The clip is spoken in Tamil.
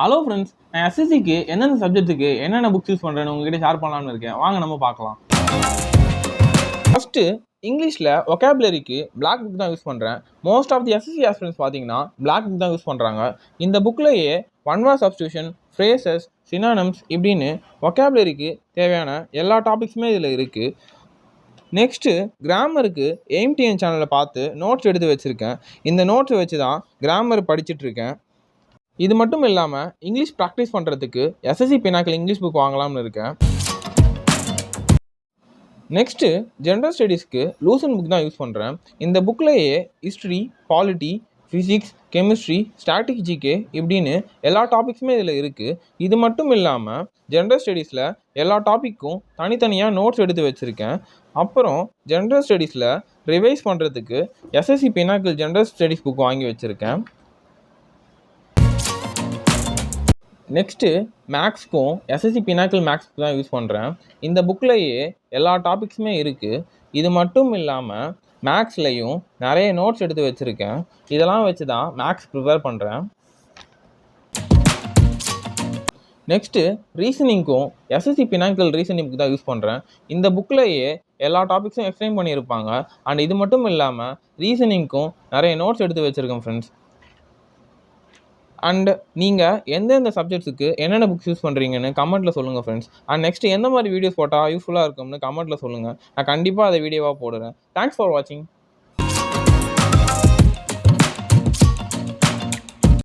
ஹலோ ஃப்ரெண்ட்ஸ், நான் எஸ்எஸ்சிக்கு எந்தெந்த சப்ஜெக்ட்டுக்கு என்னென்ன புக்ஸ் யூஸ் பண்ணுறேன்னு உங்ககிட்ட ஷேர் பண்ணலாம்னு இருக்கேன். வாங்க நம்ம பார்க்கலாம். ஃபஸ்ட்டு இங்கிலீஷில் ஒகாபுலரிக்கு பிளாக் புக் தான் யூஸ் பண்ணுறேன். Most of the SSC aspirants பார்த்தீங்கன்னா பிளாக் புக் தான் யூஸ் பண்ணுறாங்க. இந்த புக்லேயே one word substitution, phrases, synonyms இப்படின்னு ஒகாபுலரிக்கு தேவையான எல்லா டாபிக்ஸுமே இதில் இருக்குது. நெக்ஸ்ட்டு கிராமருக்கு எய்ம்டிஎன் சேனலில் பார்த்து நோட்ஸ் எடுத்து வச்சுருக்கேன். இந்த நோட்ஸை வச்சு தான் கிராமர் படிச்சுட்ருக்கேன். இது மட்டும் இல்லாமல் இங்கிலீஷ் ப்ராக்டிஸ் பண்ணுறதுக்கு எஸ்எஸ்சி பினாக்கிள் இங்கிலீஷ் புக் வாங்கலாம்னு இருக்கேன். நெக்ஸ்ட்டு ஜென்ரல் ஸ்டடீஸ்க்கு லூசன் புக் தான் யூஸ் பண்ணுறேன். இந்த புக்லேயே history, polity, physics, chemistry, static, GK இப்படின்னு எல்லா டாபிக்ஸுமே இதில் இருக்குது. இது மட்டும் இல்லாமல் ஜென்ரல் ஸ்டடீஸில் எல்லா டாப்பிக்கும் தனித்தனியாக நோட்ஸ் எடுத்து வச்சுருக்கேன். அப்புறம் ஜென்ரல் ஸ்டடீஸில் ரிவைஸ் பண்ணுறதுக்கு SSC pinnacle general studies book வாங்கி வச்சுருக்கேன். நெக்ஸ்ட்டு மேக்ஸ்க்கும் எஸ்எஸ்சி பினாக்கிள் மேக்ஸ்க்கு தான் யூஸ் பண்ணுறேன். இந்த புக்லேயே எல்லா டாபிக்ஸுமே இருக்குது. இது மட்டும் இல்லாமல் மேக்ஸ்லேயும் நிறைய நோட்ஸ் எடுத்து வச்சுருக்கேன். இதெல்லாம் வச்சு தான் மேக்ஸ் ப்ரிப்பேர் பண்ணுறேன். நெக்ஸ்ட்டு ரீசனிங்க்கும் எஸ்எஸ்சி பினாக்கிள் ரீசனிங் புக் தான் யூஸ் பண்ணுறேன். இந்த புக்லேயே எல்லா டாபிக்ஸும் எக்ஸ்பிளைன் பண்ணியிருப்பாங்க. அண்ட் இது மட்டும் இல்லாமல் ரீசனிங்க்கும் நிறைய நோட்ஸ் எடுத்து வச்சுருக்கேன் ஃப்ரெண்ட்ஸ். அண்ட் நீங்கள் எந்தெந்த சப்ஜெக்ட்ஸுக்கு என்னென்ன புக்ஸ் யூஸ் பண்ணுறீங்கன்னு கமெண்ட்டில் சொல்லுங்கள் ஃப்ரெண்ட்ஸ். அண்ட் நெக்ஸ்ட் எந்த மாதிரி வீடியோஸ் போட்டால் யூஸ்ஃபுல்லாக இருக்கும்னு கமெண்ட்டில் சொல்லுங்கள். நான் கண்டிப்பாக அதை வீடியோவாக போடுறேன். தேங்க்ஸ் ஃபார் வாட்சிங்.